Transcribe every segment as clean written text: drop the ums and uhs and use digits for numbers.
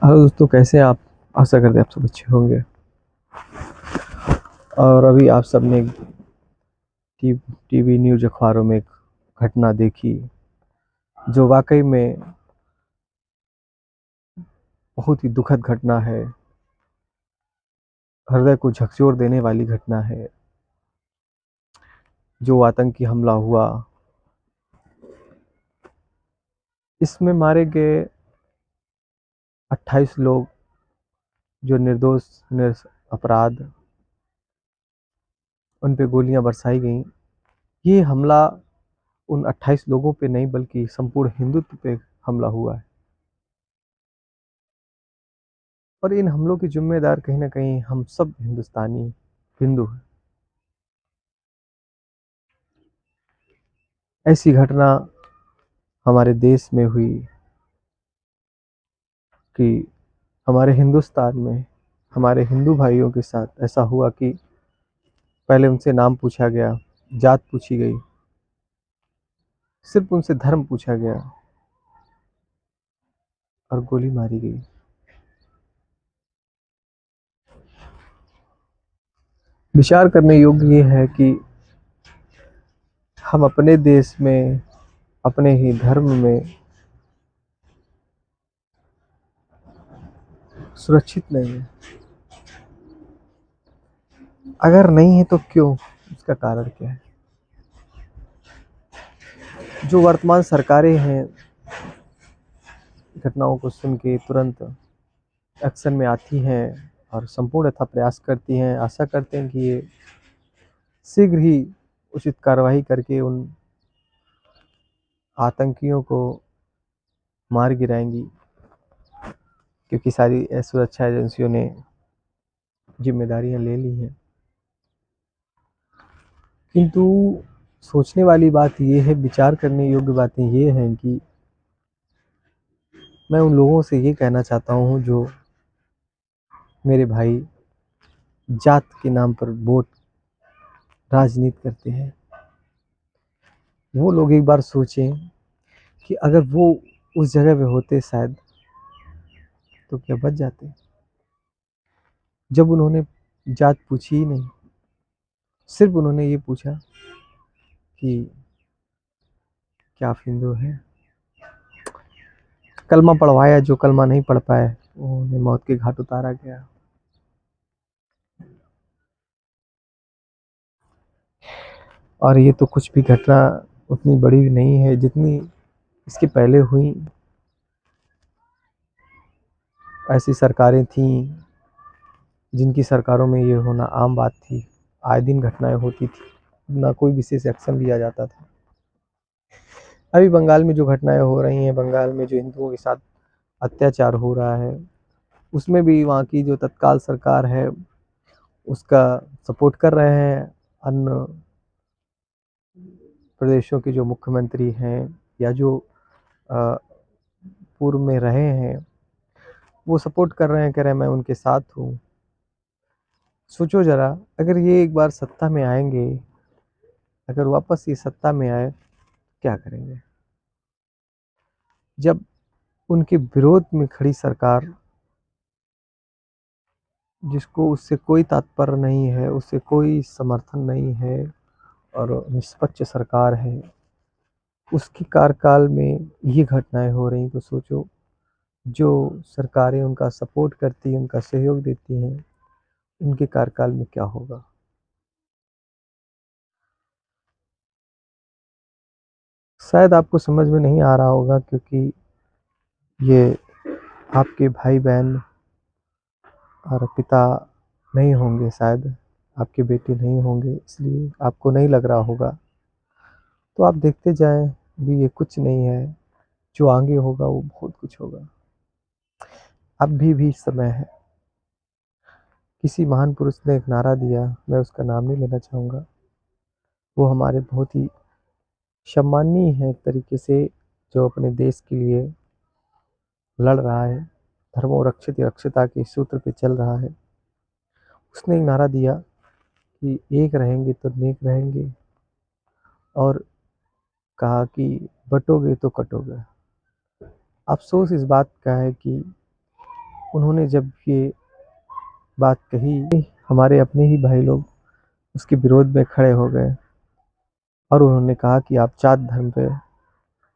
Hello दोस्तों, कैसे हैं आप। आशा करते हैं आप सब अच्छे होंगे। और अभी आप सब ने टीवी न्यूज़ अखबारों में एक घटना देखी जो वाकई में बहुत ही दुखद घटना है। हृदय को झकझोर देने वाली घटना है। जो आतंकी हमला हुआ, इसमें मारे गए 28 लोग जो निर्दोष अपराध उन पे गोलियां बरसाई गईं। ये हमला उन 28 लोगों पे नहीं बल्कि संपूर्ण हिंदुत्व पे हमला हुआ है। और इन हमलों की जिम्मेदार कहीं ना कहीं हम सब हिंदुस्तानी हिंदू हैं। ऐसी घटना हमारे देश में हुई कि हमारे हिंदुस्तान में हमारे हिंदू भाइयों के साथ ऐसा हुआ कि पहले उनसे नाम पूछा गया, जात पूछी गई, सिर्फ उनसे धर्म पूछा गया और गोली मारी गई। विचार करने योग्य ये है कि हम अपने देश में अपने ही धर्म में सुरक्षित नहीं है। अगर नहीं है तो क्यों, इसका कारण क्या है। जो वर्तमान सरकारें हैं, घटनाओं को सुन के तुरंत एक्शन में आती हैं और संपूर्णतः प्रयास करती हैं। आशा करते हैं कि ये शीघ्र ही उचित कार्रवाई करके उन आतंकियों को मार गिराएंगी, क्योंकि सारी सुरक्षा एजेंसियों ने जिम्मेदारियां ले ली हैं। किंतु सोचने वाली बात यह है, विचार करने योग्य बातें ये हैं कि मैं उन लोगों से ये कहना चाहता हूँ जो मेरे भाई जात के नाम पर वोट राजनीति करते हैं। वो लोग एक बार सोचें कि अगर वो उस जगह पे होते शायद, तो क्या बच जाते। जब उन्होंने जात पूछी ही नहीं, सिर्फ उन्होंने ये पूछा कि क्या आप हिंदू हैं। कलमा पढ़वाया, जो कलमा नहीं पढ़ पाए उन्हें मौत के घाट उतारा गया। और ये तो कुछ भी घटना उतनी बड़ी नहीं है जितनी इसके पहले हुई। ऐसी सरकारें थीं जिनकी सरकारों में ये होना आम बात थी। आए दिन घटनाएं होती थी, ना कोई विशेष एक्शन लिया जाता था। अभी बंगाल में जो घटनाएं हो रही हैं, बंगाल में जो हिंदुओं के साथ अत्याचार हो रहा है, उसमें भी वहाँ की जो तत्काल सरकार है उसका सपोर्ट कर रहे हैं। अन्य प्रदेशों के जो मुख्यमंत्री हैं या जो अ, पूर्व में रहे हैं, वो सपोर्ट कर रहे हैं, कह रहे हैं मैं उनके साथ हूँ। सोचो जरा, अगर ये एक बार सत्ता में आएंगे, अगर वापस ये सत्ता में आए, क्या करेंगे। जब उनके विरोध में खड़ी सरकार, जिसको उससे कोई तात्पर्य नहीं है, उससे कोई समर्थन नहीं है और निष्पक्ष सरकार है, उसके कार्यकाल में ये घटनाएं हो रही, तो सोचो जो सरकारें उनका सपोर्ट करती हैं, उनका सहयोग देती हैं, उनके कार्यकाल में क्या होगा। शायद आपको समझ में नहीं आ रहा होगा, क्योंकि ये आपके भाई बहन और पिता नहीं होंगे, शायद आपके बेटे नहीं होंगे, इसलिए आपको नहीं लग रहा होगा। तो आप देखते जाएं, भी ये कुछ नहीं है, जो आगे होगा वो बहुत कुछ होगा। अब भी समय है। किसी महान पुरुष ने एक नारा दिया, मैं उसका नाम नहीं लेना चाहूँगा। वो हमारे बहुत ही सम्माननीय है एक तरीके से, जो अपने देश के लिए लड़ रहा है, धर्मो रक्षित रक्षिता के सूत्र पे चल रहा है। उसने एक नारा दिया कि एक रहेंगे तो नेक रहेंगे, और कहा कि बटोगे तो कटोगे। अफसोस इस बात का है कि उन्होंने जब ये बात कही, हमारे अपने ही भाई लोग उसके विरोध में खड़े हो गए और उन्होंने कहा कि आप जात धर्म पे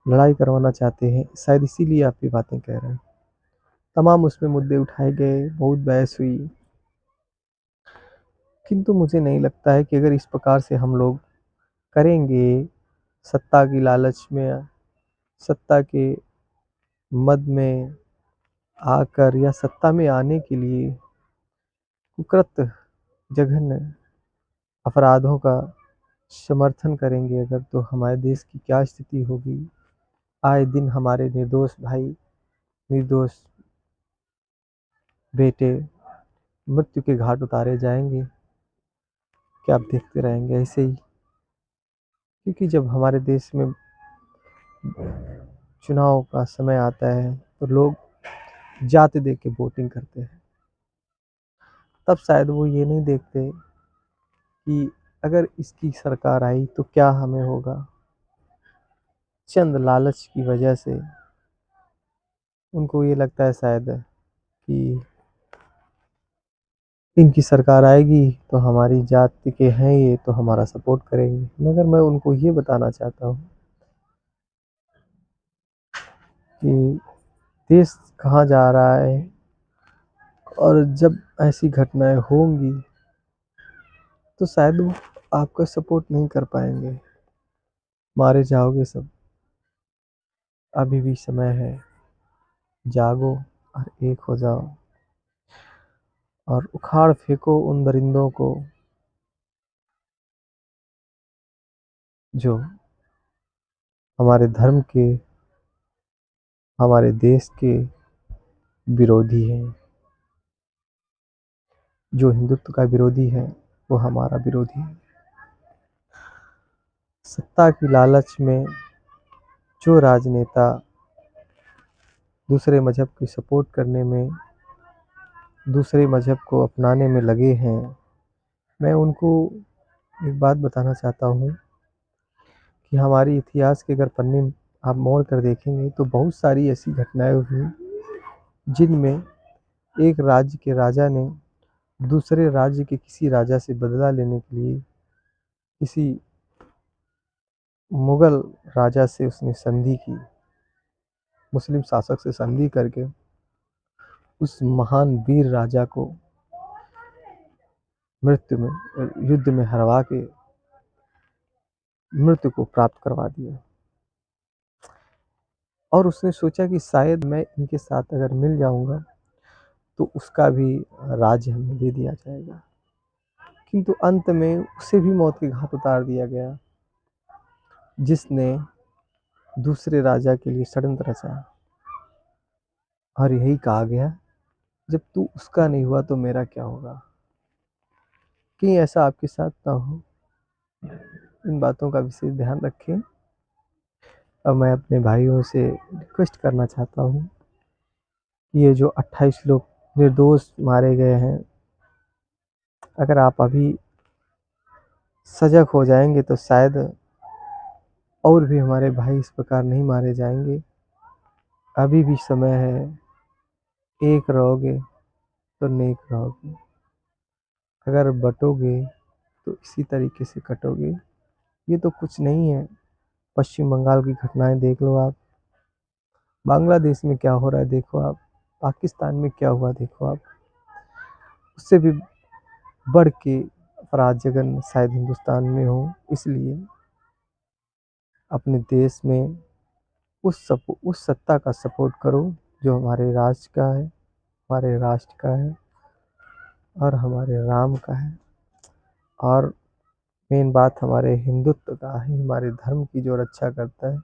लड़ाई करवाना चाहते हैं, शायद इसीलिए आप ये बातें कह रहे हैं। तमाम उसमें मुद्दे उठाए गए, बहुत बहस हुई, किंतु मुझे नहीं लगता है कि अगर इस प्रकार से हम लोग करेंगे, सत्ता की लालच में, सत्ता के मद में आकर या सत्ता में आने के लिए कुकृत्य जघन्य अपराधों का समर्थन करेंगे अगर, तो हमारे देश की क्या स्थिति होगी। आए दिन हमारे निर्दोष भाई, निर्दोष बेटे मृत्यु के घाट उतारे जाएंगे। क्या आप देखते रहेंगे ऐसे ही? क्योंकि जब हमारे देश में चुनाव का समय आता है तो लोग जाति दे के वोटिंग करते हैं, तब शायद वो ये नहीं देखते कि अगर इसकी सरकार आई तो क्या हमें होगा। चंद लालच की वजह से उनको ये लगता है शायद कि इनकी सरकार आएगी तो हमारी जाति के हैं ये, तो हमारा सपोर्ट करेंगे। मगर मैं उनको ये बताना चाहता हूँ कि देश कहाँ जा रहा है, और जब ऐसी घटनाएं होंगी तो शायद वो आपका सपोर्ट नहीं कर पाएंगे, मारे जाओगे सब। अभी भी समय है, जागो और एक हो जाओ और उखाड़ फेंको उन दरिंदों को जो हमारे धर्म के, हमारे देश के विरोधी हैं। जो हिंदुत्व का विरोधी है वो हमारा विरोधी है। सत्ता की लालच में जो राजनेता दूसरे मजहब की सपोर्ट करने में, दूसरे मजहब को अपनाने में लगे हैं, मैं उनको एक बात बताना चाहता हूँ कि हमारे इतिहास के अगर पन्ने आप मोड़ कर देखेंगे तो बहुत सारी ऐसी घटनाएं हुई जिनमें एक राज्य के राजा ने दूसरे राज्य के किसी राजा से बदला लेने के लिए किसी मुगल राजा से उसने संधि की, मुस्लिम शासक से संधि करके उस महान वीर राजा को मृत्यु में, युद्ध में हरवा के मृत्यु को प्राप्त करवा दिया। और उसने सोचा कि शायद मैं इनके साथ अगर मिल जाऊंगा तो उसका भी राज्य हमें दे दिया जाएगा, किंतु अंत में उसे भी मौत के घाट उतार दिया गया, जिसने दूसरे राजा के लिए षड्यंत्र रचा। और यही कहा गया, जब तू उसका नहीं हुआ तो मेरा क्या होगा। कहीं ऐसा आपके साथ ना हो, इन बातों का विशेष ध्यान रखें। और मैं अपने भाइयों से रिक्वेस्ट करना चाहता हूँ, ये जो 28 लोग निर्दोष मारे गए हैं, अगर आप अभी सजग हो जाएंगे तो शायद और भी हमारे भाई इस प्रकार नहीं मारे जाएंगे। अभी भी समय है, एक रहोगे तो नेक रहोगे, अगर बटोगे तो इसी तरीके से कटोगे। ये तो कुछ नहीं है, पश्चिम बंगाल की घटनाएं देख लो आप, बांग्लादेश में क्या हो रहा है देखो आप, पाकिस्तान में क्या हुआ देखो आप। उससे भी बढ़ के अपराध जगन शायद हिंदुस्तान में हो। इसलिए अपने देश में उस सत्ता का सपोर्ट करो जो हमारे राष्ट्र का है, हमारे राष्ट्र का है और हमारे राम का है। और मेन बात हमारे हिंदुत्व का है, हमारे धर्म की जो रक्षा करता है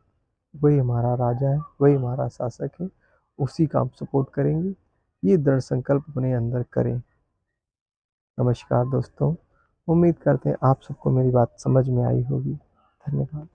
वही हमारा राजा है, वही हमारा शासक है, उसी का हम सपोर्ट करेंगे। ये दृढ़ संकल्प अपने अंदर करें। नमस्कार दोस्तों, उम्मीद करते हैं आप सबको मेरी बात समझ में आई होगी। धन्यवाद।